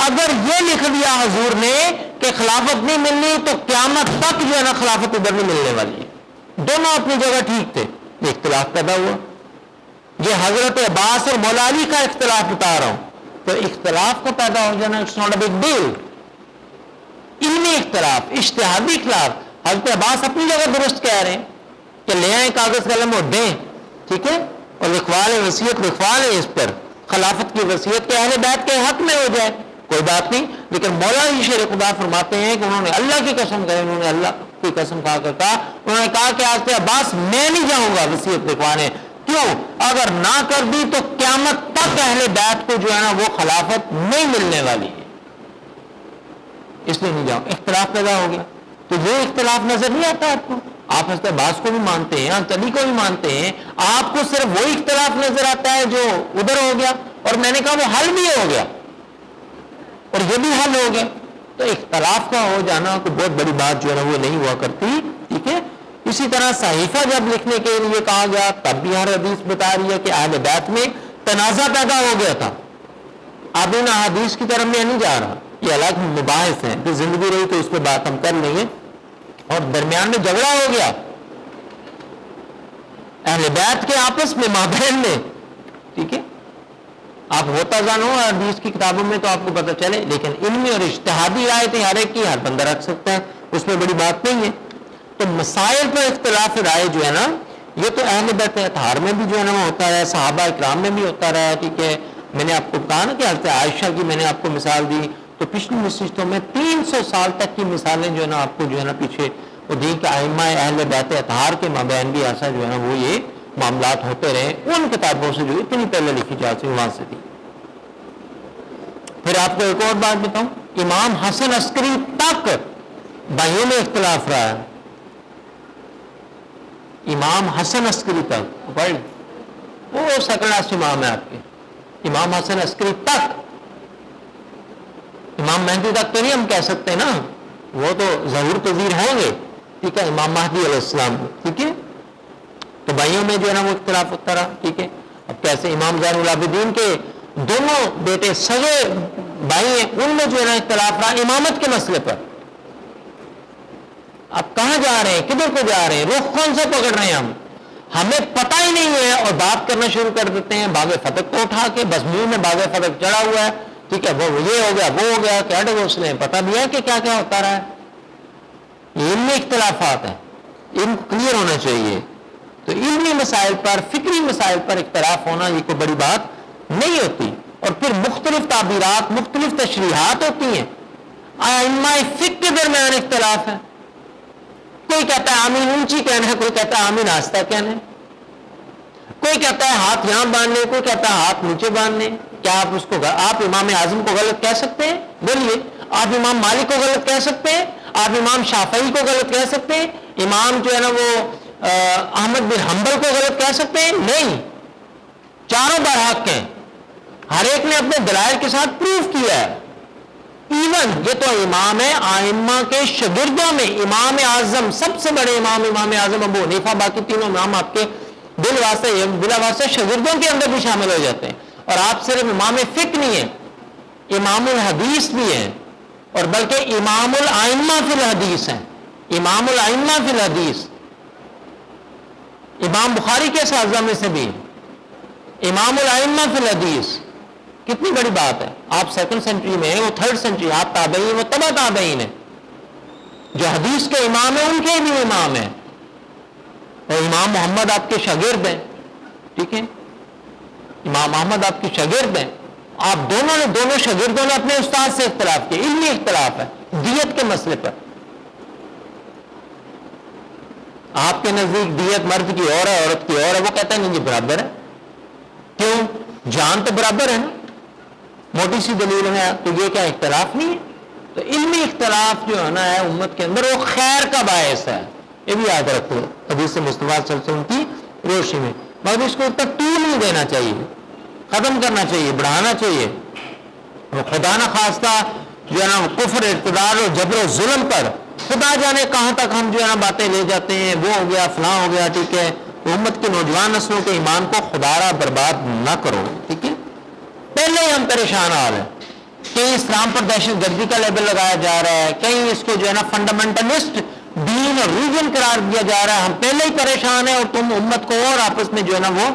اگر یہ لکھ دیا حضور نے کہ کہ خلافت نہیں ملنی تو قیامت تک جو ہے نا خلافت ادھر نہیں ملنے والی ہے، دونوں اپنی جگہ ٹھیک تھے، یہ اختلاف پیدا ہوا۔ یہ حضرت عباس اور مولا علی کا اختلاف بتا رہا ہوں، تو اختلاف کا پیدا ہو جانا it's not a big deal. علمی اختلاف، اجتہادی اختلاف، حضرت عباس اپنی جگہ درست کہہ رہے ہیں کہ لے آئیں کاغذ قلم اور دیں، ٹھیک ہے، اور لکھوا لیں، وصیت لکھوا لیں اس پر، خلافت کی وصیت کے اہل بیت کے حق میں ہو جائے، کوئی بات نہیں۔ لیکن مولا علی شیر خدا فرماتے ہیں کہ انہوں نے اللہ کی قسم کہی، انہوں نے اللہ کی قسم کھا کر کہا، انہوں نے کہا کہ حضرت عباس میں نہیں جاؤں گا وصیت لکھوانے، کیوں؟ اگر نہ کر دی تو قیامت تک اہل بیت کو جو ہے نا وہ خلافت نہیں ملنے والی ہے، اس لیے نہیں جاؤں۔ اختلاف پیدا ہو گیا، تو یہ اختلاف نظر نہیں آتا آپ کو؟ آپ حضرت عباس کو بھی مانتے ہیں، حضرت علی کو بھی مانتے ہیں، آپ کو صرف وہی اختلاف نظر آتا ہے جو ادھر ہو گیا، اور میں نے کہا وہ حل بھی ہو گیا اور یہ بھی حل ہو گیا۔ تو اختلاف کا ہو جانا کوئی بہت بڑی بات جو ہے نا وہ نہیں ہوا کرتی، ٹھیک ہے۔ اسی طرح صحیفہ جب لکھنے کے لیے کہا گیا تب بھی ہر حدیث بتا رہی ہے کہ اہل بیت میں تنازع پیدا ہو گیا تھا۔ اب ان حدیث کی طرف میں نہیں جا رہا، یہ الگ مباحث ہیں، کہ زندگی رہی تو اس پہ بات ہم کر لیں گے، اور درمیان میں جھگڑا ہو گیا اہل بیت کے آپس میں، مابین میں، ٹھیک ہے۔ آپ ہوتا جانو حدیث کی کتابوں میں تو آپ کو پتہ چلے، لیکن علمی اور اجتہادی رائے تھی ہر ایک کی، ہر بندہ رکھ سکتا ہے، اس میں بڑی بات نہیں ہے۔ تو مسائل پر اختلاف رائے جو ہے نا یہ تو اہل بیت اطہار میں بھی جو ہے نا وہ ہوتا ہے، صحابہ اکرام میں بھی ہوتا رہا ہے، ٹھیک ہے۔ میں نے آپ کو کہا نا کہ حضرت عائشہ کی میں نے آپ کو مثال دی، تو پچھلی نشستوں میں 300 سال تک کی مثالیں جو ہے نا آپ کو جو ہے نا پیچھے وہ دی کہ ائمہ اہل بیت اطہار کے مابین بھی ایسا جو ہے نا وہ یہ معاملات ہوتے رہے، ان کتابوں سے جو اتنی پہلے لکھی جاتی وہاں سے تھی۔ پھر آپ کو ایک اور بات بتاؤں، امام حسن عسکری تک بھائیوں میں اختلاف رہا ہے، امام حسن عسکری تک، وہ سیکنڈ کلاس امام ہے آپ کے، امام حسن عسکری تک، امام مہدی تک تو نہیں ہم کہہ سکتے نا، وہ تو ظہور پذیر ہوں گے، ٹھیک ہے، امام مہدی علیہ السلام، ٹھیک ہے۔ تو بھائیوں میں جو ہے نا وہ اختلاف ہوتا رہا، ٹھیک ہے۔ اب کیسے امام زین العابدین کے دونوں بیٹے سگے بھائی ہیں، ان میں جو ہے نا اختلاف رہا امامت کے مسئلے پر۔ اب کہاں جا رہے ہیں، کدھر کو جا رہے ہیں، رخ کون سے پکڑ رہے ہیں ہمیں پتہ ہی نہیں ہے، اور بات کرنا شروع کر دیتے ہیں باغ فتق کو اٹھا کے، بس منہ میں باغ فتق چڑھا ہوا ہے، ٹھیک ہے، وہ یہ ہو گیا وہ ہو گیا، کیا ڈیوس نے پتہ بھی ہے کہ کیا کیا ہوتا رہا ہے۔ یہ علمی اختلافات ہیں، ان کلیئر ہونا چاہیے۔ تو علمی مسائل پر، فکری مسائل پر اختلاف ہونا یہ کوئی بڑی بات نہیں ہوتی، اور پھر مختلف تعبیرات، مختلف تشریحات ہوتی ہیں۔ ائمہ فقہ کے درمیان اختلاف ہے، کوئی کہتا ہے آمین اونچی کہنا ہے، کوئی کہتا ہے آمین آہستہ کہنا ہے، کوئی کہتا ہے ہاتھ یہاں باندھنے، کوئی کہتا ہے ہاتھ نیچے باندھنے۔ کیا آپ اس کو، آپ امام اعظم کو غلط کہہ سکتے ہیں؟ بولیے۔ آپ امام مالک کو غلط کہہ سکتے ہیں؟ آپ امام شافعی کو غلط کہہ سکتے ہیں؟ امام جو ہے نا وہ احمد بن حنبل کو غلط کہہ سکتے ہیں؟ نہیں، چاروں برحق ہیں، ہر ایک نے اپنے دلائل کے ساتھ پروف کیا ہے۔ ایون یہ تو امام ہے، ائمہ کے شاگردوں میں امام اعظم، سب سے بڑے امام اعظم ابو حنیفہ، باقی تینوں امام آپ کے بلا واسطہ شاگردوں کے اندر بھی شامل ہو جاتے ہیں۔ اور آپ صرف امام فقہ نہیں ہیں، امام الحدیث بھی ہیں، اور بلکہ امام الائمہ فی الحدیث ہیں، امام الائمہ فی الحدیث، امام بخاری کے اساتذہ میں سے بھی امام الائمہ فی الحدیث۔ کتنی بڑی بات ہے، آپ سیکنڈ سینچری میں ہیں، وہ تھرڈ سینچری، آپ تابعین، وہ تبع تابعین ہیں، جو حدیث کے امام ہیں ان کے بھی امام ہیں، اور امام محمد آپ کے شاگرد ہیں، ٹھیک ہے، امام احمد آپ کے شاگرد ہیں۔ آپ دونوں شاگردوں نے اپنے استاد سے اختلاف کیا، علمی اختلاف ہے دیت کے مسئلے پر۔ آپ کے نزدیک دیت مرد کی اور ہے، عورت کی اور ہے، وہ کہتا ہے نہیں جی برابر ہے۔ کیوں؟ جان تو برابر ہے نا، موٹی سی دلیل ہے، تو یہ کیا اختلاف نہیں ہے؟ تو علمی اختلاف جو ہے نا ہے امت کے اندر، وہ خیر کا باعث ہے، یہ بھی یاد رکھو حدیث مصطفیٰ صلی اللہ علیہ وسلم کی روشنی میں۔ مگر اس کو اتنا طول نہیں دینا چاہیے، ختم کرنا چاہیے، بڑھانا چاہیے۔ وہ خدا نہ خواستہ جو ہے نا کفر، ارتداد اور جبر و ظلم پر خدا جانے کہاں تک ہم جو ہے نا باتیں لے جاتے ہیں، وہ ہو گیا فلاں ہو گیا، ٹھیک ہے۔ امت کی نوجوان نسلوں کے ایمان کو خدا را برباد نہ کرو، ٹھیک ہے، پہلے ہی ہم پریشان حال ہیں۔ کہیں اسلام پر دہشت گردی کا لیبل لگایا جا رہا ہے، کہیں اس کو جو ہے نا فنڈامنٹلسٹ دین اور ریلیجن قرار دیا جا رہا ہے، ہم پہلے ہی پریشان ہیں اور تم امت کو اور آپس میں جو ہے نا وہ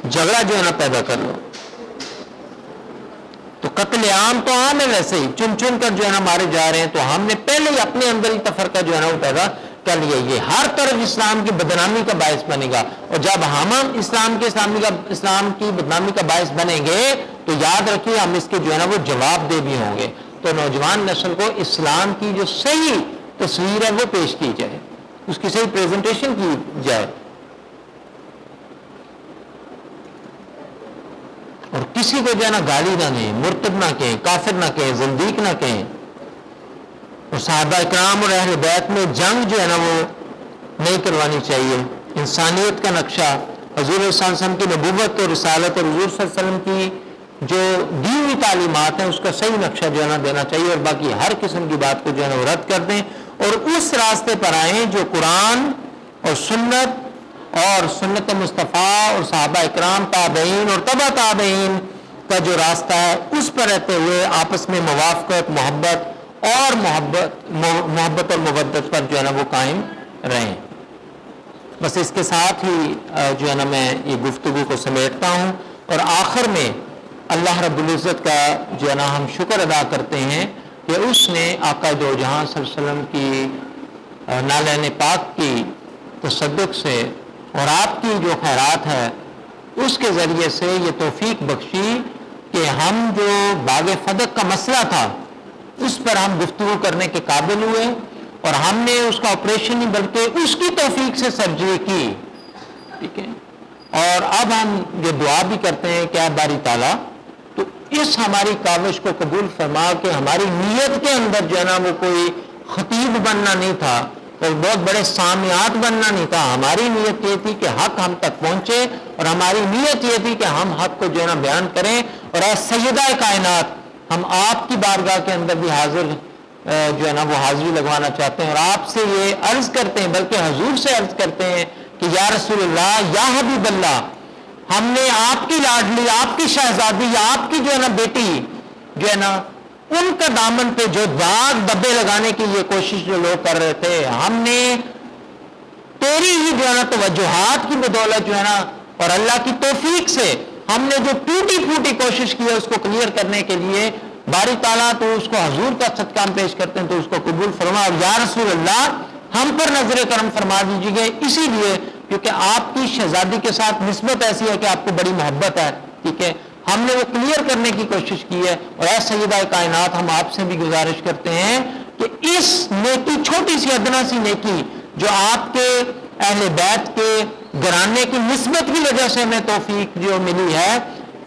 جھگڑا جو ہے نا پیدا کر لو۔ تو قتل عام تو عام ہے، ویسے ہی چن چن کر جو ہے نا مارے جا رہے ہیں، تو ہم نے پہلے ہی اپنے اندر ہی تفرقہ جو ہے نا وہ پیدا کر لیا۔ یہ ہر طرف اسلام کی بدنامی کا باعث بنے گا، اور جب ہم اسلام کی بدنامی کا باعث بنیں گے تو یاد رکھیے ہم اس کے جو ہے نا وہ جواب دہ بھی ہوں گے۔ تو نوجوان نسل کو اسلام کی جو صحیح تصویر ہے وہ پیش کی جائے، اس کی صحیح پریزنٹیشن کی جائے، اور کسی کو جو ہے نا گالی نہ دیں، مرتد نہ کہیں، کافر نہ کہیں، زندیق نہ کہیں۔ اور صحابہ اکرام اور اہل بیت میں جنگ جو ہے نا وہ نہیں کروانی چاہیے۔ انسانیت کا نقشہ، حضور صلی اللہ علیہ وسلم کی نبوت اور رسالت اور حضور صلی اللہ علیہ وسلم کی جو دی ہوئی تعلیمات ہیں اس کا صحیح نقشہ جو ہے نا دینا چاہیے، اور باقی ہر قسم کی بات کو جو ہے نا وہ رد کر دیں اور اس راستے پر آئیں جو قرآن اور سنت اور سنت مصطفیٰ اور صحابہ اکرام، تابعین اور تبع تابعین کا جو راستہ ہے اس پر رہتے ہوئے آپس میں موافقت، محبت اور مودت پر جو ہے نا وہ قائم رہیں۔ بس اس کے ساتھ ہی جو ہے نا میں یہ گفتگو کو سمیٹتا ہوں، اور آخر میں اللہ رب العزت کا جو ہے نا ہم شکر ادا کرتے ہیں کہ اس نے آقا دو جہاں صلی اللہ علیہ وسلم کی نالین پاک کی تصدق سے اور آپ کی جو خیرات ہے اس کے ذریعے سے یہ توفیق بخشی کہ ہم جو باغ فدق کا مسئلہ تھا اس پر ہم گفتگو کرنے کے قابل ہوئے، اور ہم نے اس کا آپریشن نہیں بلکہ اس کی توفیق سے سرجری کی، ٹھیک ہے۔ اور اب ہم یہ دعا بھی کرتے ہیں کہ اے باری تعالیٰ تو اس ہماری کاوش کو قبول فرما، کہ ہماری نیت کے اندر جو ہے نا وہ کوئی خطیب بننا نہیں تھا، کوئی بہت بڑے سامعات بننا نہیں تھا، ہماری نیت یہ تھی کہ حق ہم تک پہنچے، اور ہماری نیت یہ تھی کہ ہم حق کو جو ہے نا بیان کریں۔ اور اے سیدہ کائنات، ہم آپ کی بارگاہ کے اندر بھی حاضر جو ہے نا وہ حاضری لگوانا چاہتے ہیں، اور آپ سے یہ عرض کرتے ہیں، بلکہ حضور سے عرض کرتے ہیں کہ یا رسول اللہ، یا حبیب اللہ، ہم نے آپ کی لاڈلی، آپ کی شہزادی، یا آپ کی جو ہے نا بیٹی جو ہے نا ان کا دامن پہ جو داغ دبے لگانے کی یہ کوشش جو لوگ کر رہے تھے، ہم نے تیری ہی جو ہے نا توجہات کی بدولت جو ہے نا اور اللہ کی توفیق سے ہم نے جو ٹوٹی پھوٹی کوشش کی ہے اس کو کلیئر کرنے کے لیے باری تعالیٰ تو اس کو حضور کا صدقہ ہم پیش کرتے ہیں تو اس کو قبول فرما، اور یا رسول اللہ ہم پر نظر کرم فرما دیجیے گا، اسی لیے کیونکہ آپ کی شہزادی کے ساتھ نسبت ایسی ہے کہ آپ کو بڑی محبت ہے، ٹھیک ہے۔ ہم نے وہ کلیئر کرنے کی کوشش کی ہے، اور اے سیدہ کائنات، ہم آپ سے بھی گزارش کرتے ہیں کہ اس نیکی، چھوٹی سی ادنا سی نیکی جو آپ کے اہل بیت کے گھرانے کی نسبت کی وجہ سے ہمیں توفیق جو ملی ہے،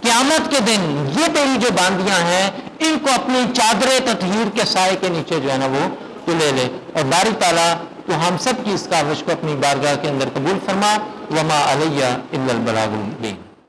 قیامت کے دن یہ تیری جو باندیاں ہیں ان کو اپنی چادر تطہیر کے سائے کے نیچے جو ہے نا وہ تو لے لے، اور باری تعالیٰ تو ہم سب کی اس کاوش کو اپنی بارگاہ کے اندر قبول فرما۔ وما علیہ الا البلاغ المبین۔